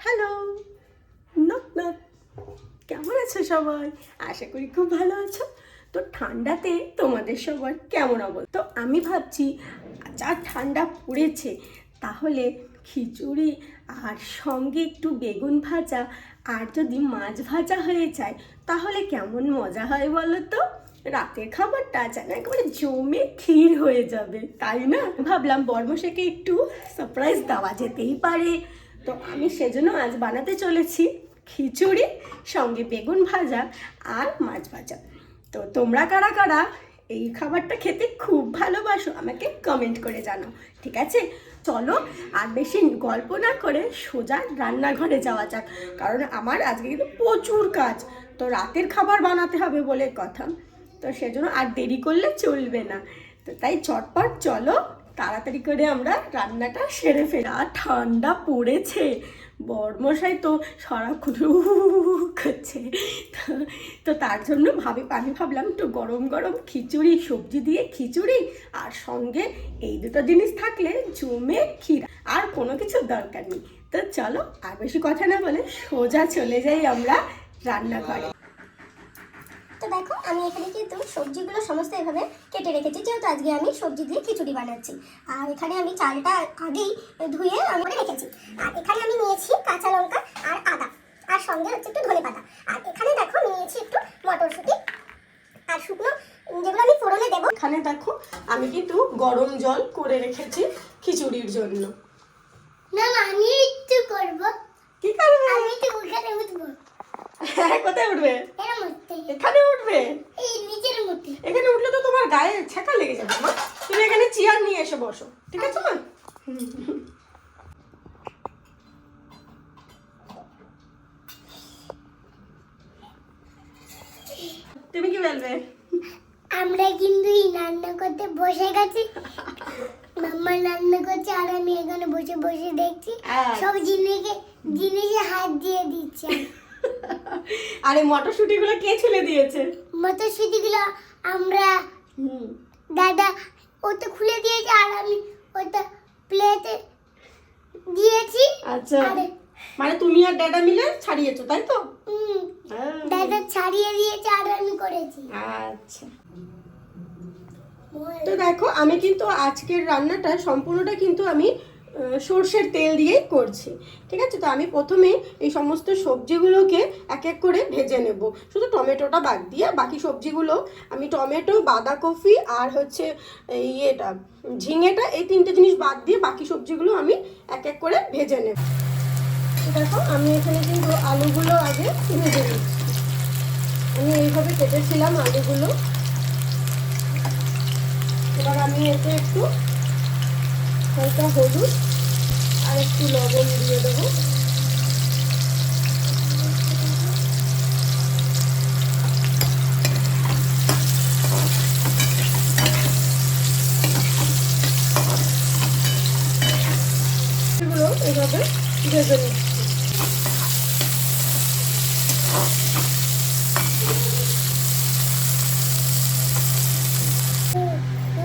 Hello, knock knock. কেমন আছো সবাই? আশা করি খুব ভালো আছো। তো ঠান্ডাতে তোমাদের সবার কেমন অবস্থা? তো আমি ভাবছি যা ঠান্ডা পড়েছে, তাহলে খিচুড়ি আর সঙ্গে একটু বেগুন ভাজা আর যদি মাছ ভাজা হয়ে যায় তাহলে কেমন মজা হয় বলো তো। রাতের খাবারটা যেন একেবারে জমে ক্ষীর হয়ে যাবে, তাই না? ভাবলাম বর্মশাকে একটু সারপ্রাইজ দেওয়া যেতেই পারে। তো আমি সেজন্য আজ বানাতে চলেছি খিচুড়ি সঙ্গে বেগুন ভাজা আর মাছ ভাজা। তো তোমরা কারা কারা এই খাবারটা খেতে খুব ভালোবাসো আমাকে কমেন্ট করে জানাও, ঠিক আছে? চলো আর বেশি গল্প না করে সোজা রান্নাঘরে যাওয়া যাক, কারণ আমার আজকে কিন্তু প্রচুর কাজ। তো রাতের খাবার বানাতে হবে বলে কথা, তো সেজন্য আর দেরি করলে চলবে না। তো তাই চটপট চলো তাড়াতাড়ি করে আমরা রান্নাটা সেরে ফেলি। আর ঠান্ডা পড়েছে, বর্মশাই তো সারাক্ষণ করছে। তো তার জন্য আমি ভাবলাম একটু গরম গরম খিচুড়ি, সবজি দিয়ে খিচুড়ি আর সঙ্গে এই দুটো জিনিস থাকলে জমে ক্ষীর, আর কোনো কিছু দরকার নেই। তো চলো আর বেশি কথা না বলে সোজা চলে যাই আমরা রান্নাঘরে। তো দেখো আমি এখানে কিন্তু সবজিগুলো সমস্ত এভাবে কেটে রেখেছি, যেহেতু আজকে আমি সবজি দিয়ে খিচুড়ি বানাচ্ছি। আর এখানে আমি চালটা আগেই ধুয়ে আমি রেখেছি। আর এখানে আমি নিয়েছি কাঁচা লঙ্কা আর আদা, আর সঙ্গে হচ্ছে একটু ধনেপাতা। আর এখানে দেখো নিয়েছি একটু মটরশুঁটি আর শুকনো যেগুলো আমি ফোড়নে দেবো। এখানে দেখো আমি কিন্তু গরম জল করে রেখেছি খিচুড়ির জন্য। না আমি একটু করবো। কি করবে? আমি একটু ওখানে উঠবো। কোথায় উঠবে? এখানে উঠবে? এই নিচের মধ্যে। এখানে উঠলে তো তোমার গায়ে ছ্যাঁকা লেগে যাবে মা। তুমি এখানে চেয়ার নিয়ে এসে বসো, ঠিক আছে মা? তুমি কি বলবে? আমরা কিন্তু এই রান্না করতে বসে গেছি। মাম্মা রান্না করছে আর আমি এখানে বসে বসে দেখছি। সব জিনিসে হাত দিয়ে দিচ্ছে। আরে মটরশুঁটি গুলো কে ছুলে দিয়েছে? মটরশুঁটি গুলো আমরা দাদা ওটা খুলে দিয়েছে আর আমি ওটা প্লেটে দিয়েছি। আচ্ছা, মানে তুমি আর দাদা মিলে ছাড়িয়েছো, তাই তো? দাদা ছাড়িয়ে দিয়েছে আর আমি করেছি। আচ্ছা, তো দেখো আমি কিন্তু আজকের রান্নাটা সম্পূর্ণটা কিন্তু আমি সর্ষের তেল দিয়েই করছি, ঠিক আছে? তো আমি প্রথমে এই সমস্ত সবজিগুলোকে এক এক করে ভেজে নেব, শুধু টমেটোটা বাদ দিয়ে। বাকি সবজিগুলো আমি টমেটো, বাঁধাকপি আর হচ্ছে ইয়েটা ঝিঙেটা, এই তিনটে জিনিস বাদ দিয়ে বাকি সবজিগুলো আমি এক এক করে ভেজে নেব। দেখো আমি এখানে কিন্তু আলুগুলো আগে ভেজে নিচ্ছি। আমি এইভাবে কেটেছিলাম আলুগুলো। এবার আমি এতে একটু হালকা হলুদ আর একটু লবণ দিয়ে দেবো। এগুলো এইভাবে ভেজে নিচ্ছি।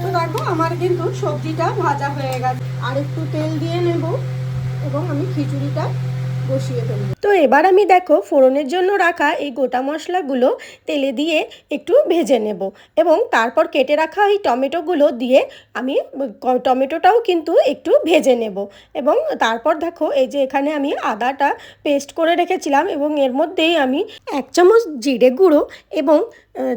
তো দেখো আমার কিন্তু সবজিটা ভাজা হয়ে গেছে, আর একটু তেল দিয়ে নেব এবং আমি খিচুড়িটা বসিয়ে ফেলবো। তো এবার আমি দেখো ফোড়নের জন্য রাখা এই গোটা মশলাগুলো তেলে দিয়ে একটু ভেজে নেব এবং তারপর কেটে রাখা এই টমেটোগুলো দিয়ে আমি টমেটোটাও কিন্তু একটু ভেজে নেব। এবং তারপর দেখো এই যে এখানে আমি আদাটা পেস্ট করে রেখেছিলাম এবং এর মধ্যেই আমি 1 চামচ জিরে গুঁড়ো এবং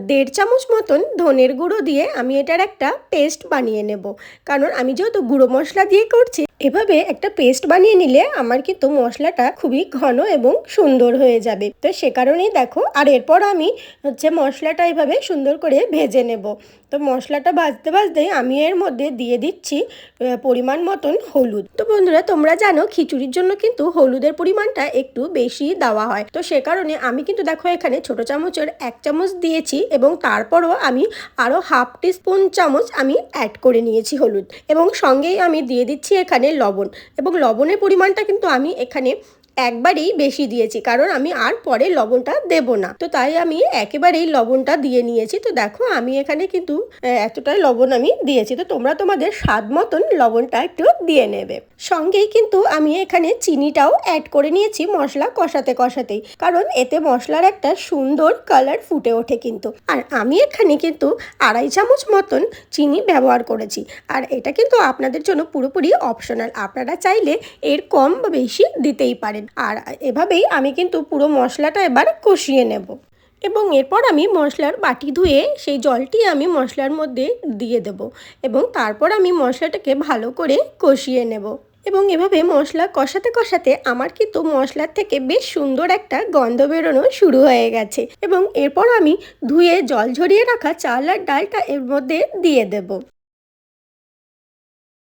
1.5 চামচ মতন ধনের গুঁড়ো দিয়ে আমি এটার একটা পেস্ট বানিয়ে নেব। কারণ আমি যেহেতু গুঁড়ো মশলা দিয়ে করছি, এভাবে একটা পেস্ট বানিয়ে নিলে আমার কিন্তু মশলাটা খুবই ঘন এবং সুন্দর হয়ে যাবে। তো সে কারণেই দেখো, আর এরপর আমি হচ্ছে মশলাটা এইভাবে সুন্দর করে ভেজে নেব। তো মশলাটা ভাজতে ভাজতেই আমি এর মধ্যে দিয়ে দিচ্ছি পরিমাণ মতন হলুদ। তো বন্ধুরা তোমরা জানো খিচুড়ির জন্য কিন্তু হলুদের পরিমাণটা একটু বেশি দেওয়া হয়। তো সে কারণে আমি কিন্তু দেখো এখানে ছোট চামচের 1 চামচ দিয়েছি এবং তারপরও আমি আরও হাফ টিস্পুন চামচ আমি অ্যাড করে নিয়েছি হলুদ, এবং সঙ্গেই আমি দিয়ে দিচ্ছি এখানে লবণ। এবং লবণের পরিমাণটা কিন্তু আমি এখানে একবারেই বেশি দিয়েছি, কারণ আমি আর পরে লবণটা দেব না। তো তাই আমি একেবারেই লবণটা দিয়ে নিয়েছি। তো দেখো আমি এখানে কিন্তু এতটাই লবণ আমি দিয়েছি। তো তোমরা তোমাদের স্বাদ মতন লবণটা একটু দিয়ে নেবে। সঙ্গেই কিন্তু আমি এখানে চিনিটাও অ্যাড করে নিয়েছি মশলা কষাতে কষাতেই, কারণ এতে মশলার একটা সুন্দর কালার ফুটে ওঠে কিন্তু। আর আমি এখানে কিন্তু 2.5 চামচ মতন চিনি ব্যবহার করেছি। আর এটা কিন্তু আপনাদের জন্য পুরোপুরি অপশনাল, আপনারা চাইলে এর কম বা বেশি দিতেই পারেন। আর এভাবেই আমি কিন্তু পুরো মশলাটা এবার কষিয়ে নেব। এবং এরপর আমি মশলার বাটি ধুয়ে সেই জলটি আমি মশলার মধ্যে দিয়ে দেব এবং তারপর আমি মশলাটাকে ভালো করে কষিয়ে নেব। এবং এভাবে মশলা কষাতে কষাতে আমার কিন্তু মশলার থেকে বেশ সুন্দর একটা গন্ধ বেরোনো শুরু হয়ে গেছে। এবং এরপর আমি ধুয়ে জল ঝরিয়ে রাখা চাল আর ডালটা এর মধ্যে দিয়ে দেব।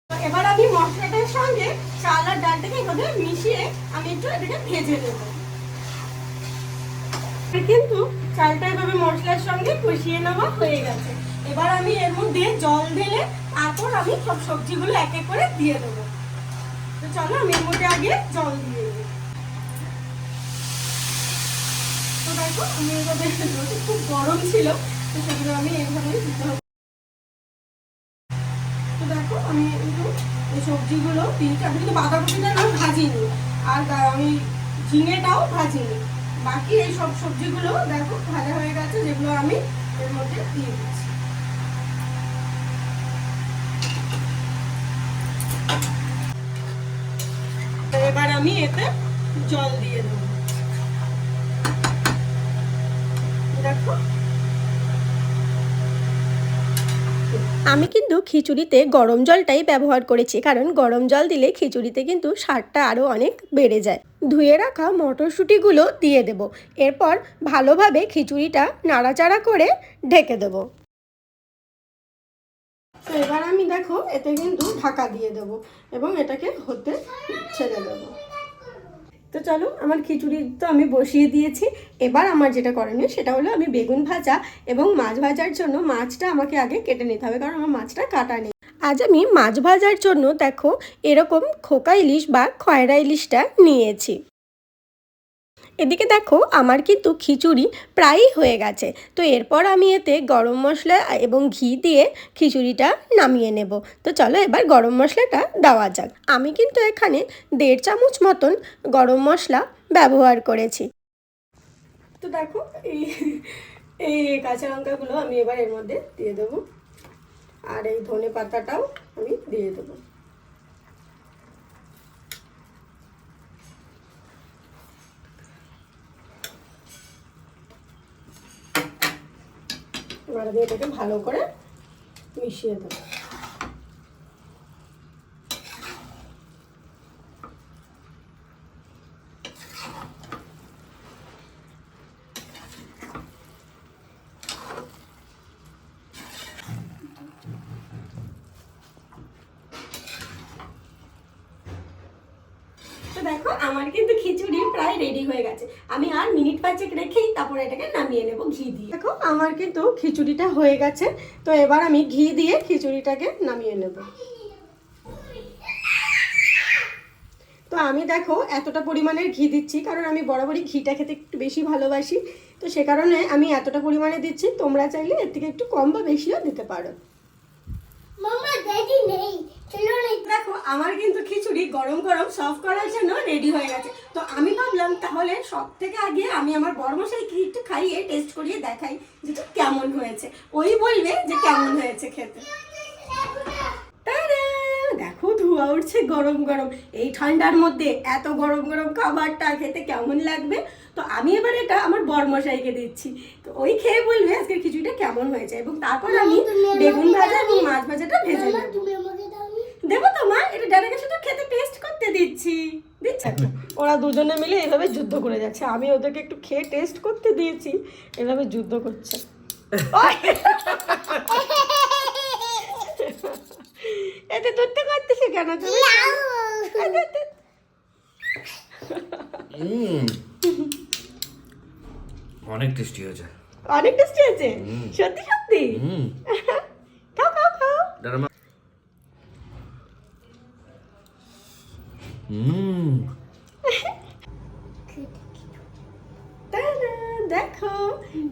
এবার আমি মশলাটার সঙ্গে চাল আর ডালটাকে এভাবে মিশিয়ে আমি একটু এটাকে ভেজে নেব। কিন্তু চালটা এভাবে মশলার সঙ্গে কষিয়ে নেওয়া হয়ে গেছে। এবার আমি এর মধ্যে জল ঢেলে তারপর আমি সব সবজিগুলো এক এক করে দিয়ে দেবো। তো চলো আমি এর মধ্যে আগে জল দিয়ে দিই। তো দেখো আমি এভাবে খুব গরম ছিল, তো সেগুলো আমি এইভাবে দিতে হবে। তো দেখো আমি কিন্তু এই সবজিগুলো দিয়েছি। আমি কিন্তু বাঁধাকপিটা আমি ভাজিনি, আর আমি ঝিঙেটাও ভাজিনি। বাকি এই সব সবজিগুলো দেখো ভাজা হয়ে গেছে, যেগুলো আমি এর মধ্যে দিয়ে দিচ্ছি। এবার আমি এতে জল দিয়ে দেবো। দেখো আমি কিন্তু খিচুড়িতে গরম জলটাই ব্যবহার করেছি, কারণ গরম জল দিলে খিচুড়িতে কিন্তু স্বাদটা আরও অনেক বেড়ে যায়। ধুয়ে রাখা মটরশুঁটিগুলো দিয়ে দেব। এরপর ভালোভাবে খিচুড়িটা নাড়াচাড়া করে ঢেকে দেব। তো এবার আমি দেখো এতে কিন্তু ঢাকা দিয়ে দেব এবং এটাকে হতে ছেড়ে দেবো। তো চলো আমার খিচুড়ি তো আমি বসিয়ে দিয়েছি। এবার আমার যেটা করণীয় সেটা হলো আমি বেগুন ভাজা এবং মাছ ভাজার জন্য মাছটা আমাকে আগে কেটে নিতে হবে, কারণ আমার মাছটা কাটা নেই। আজ আমি মাছ ভাজার জন্য দেখো এরকম খোকা ইলিশ বা খয়রা ইলিশটা নিয়েছি। এদিকে দেখো আমার কিন্তু খিচুড়ি প্রায়ই হয়ে গেছে। তো এরপর আমি এতে গরম মশলা এবং ঘি দিয়ে খিচুড়িটা নামিয়ে নেব। তো চলো এবার গরম মশলাটা দেওয়া যাক। আমি কিন্তু এখানে 1.5 চামচ মতন গরম মশলা ব্যবহার করেছি। তো দেখো এই এই কাঁচা লঙ্কাগুলো আমি এবার এর মধ্যে দিয়ে দেবো, আর এই ধনে পাতাটাও আমি দিয়ে দেবো। এবার আমি এটাকে ভালো করে মিশিয়ে দেবো। তো দেখো আমার কিন্তু খিচুড়ি প্রায় রেডি হয়ে গেছে। আমি আর মিনিট 5 রেখেই তারপর এটাকে নামিয়ে নেব ঘি দিয়ে। দেখো আমার কিন্তু খিচুড়িটা হয়ে গেছে। তো এবার আমি ঘি দিয়ে খিচুড়িটাকে নামিয়ে নেব। তো আমি দেখো এতটা পরিমাণের ঘি দিচ্ছি, কারণ আমি বরাবরই ঘিটা খেতে একটু বেশি ভালোবাসি। তো সে কারণে আমি এতটা পরিমাণে দিচ্ছি। তোমরা চাইলে এর থেকে একটু কম বা বেশিও দিতে পারো। দেখো আমার কিন্তু খিচুড়ি গরম গরম সার্ভ করার জন্য রেডি হয়ে গেছে। তো আমি ভাবলাম তাহলে সব থেকে আগে আমি আমার বড়মশাইকে একটু খাইয়ে টেস্ট করিয়ে দেখাই যে কেমন হয়েছে। ওই বলবে যে কেমন হয়েছে খেতে। দেখো ধোঁয়া উঠছে গরম গরম। এই ঠান্ডার মধ্যে এত গরম গরম খাবারটা খেতে কেমন লাগবে। তো আমি এবার এটা আমার বড়মশাইকে দিচ্ছি। তো ওই খেয়ে বলবে আজকের খিচুড়িটা কেমন হয়েছে, এবং তারপর আমি বেগুন ভাজা এবং মাছ ভাজাটা ভেজে নেব। দেবো তো মা, এটা ডানাকে শুধু খেতে টেস্ট করতে দিচ্ছি। ওরা দুজনে মিলে এভাবে যুদ্ধ করে যাচ্ছে। আমি ওদেরকে একটু খেয়ে টেস্ট করতে দিয়েছি, এভাবে যুদ্ধ করছে। এতে ধরতে করতেছে কেন তুমি? অনেক টেস্টি হয়েছে। অনেক টেস্টি আছে সত্যি সত্যি। খাও খাও খাও।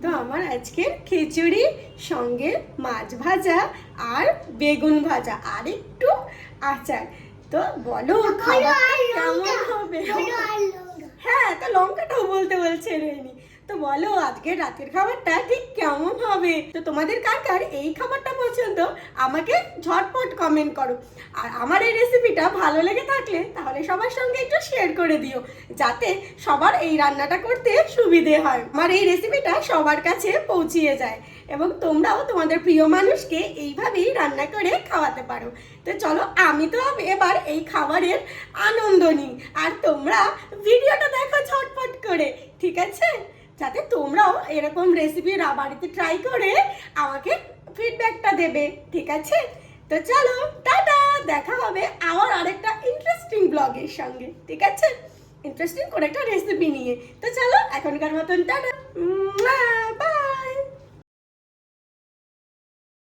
তো আমার আজকের খিচুড়ি সঙ্গে মাছ ভাজা আর বেগুন ভাজা আর একটু আচার। তো বলো খাবারটা কেমন হবে? হ্যাঁ, তো লঙ্কাটাও বলতে বলছে রেনি। তো বলো আজকে রাতের খাবারটা ঠিক কেমন হবে? তো তোমাদের কার কার এই খাবারটা পছন্দ আমাকে ঝটপট কমেন্ট করো। আর আমার এই রেসিপিটা ভালো লেগে থাকলে তাহলে সবার সঙ্গে একটু শেয়ার করে দিও, যাতে সবার এই রান্নাটা করতে সুবিধে হয়, আমার এই রেসিপিটা সবার কাছে পৌঁছিয়ে যায় এবং তোমরাও তোমাদের প্রিয় মানুষকে এইভাবেই রান্না করে খাওয়াতে পারো। তো চলো আমি তো এবার এই খাবারের আনন্দ নিই, আর তোমরা ভিডিওটা দেখো ঝটপট করে, ঠিক আছে? যাতে তোমরাও এরকম রেসিপি বাড়িতে ট্রাই করে আমাকে ফিডব্যাকটা দেবে, ঠিক আছে? তো চলো টাটা, দেখা হবে আবার আরেকটা ইন্টারেস্টিং ব্লগের সঙ্গে, ঠিক আছে? ইন্টারেস্টিং করে একটা রেসিপি নিয়ে। তো চলো এখনকার মতন টাটা, বাই।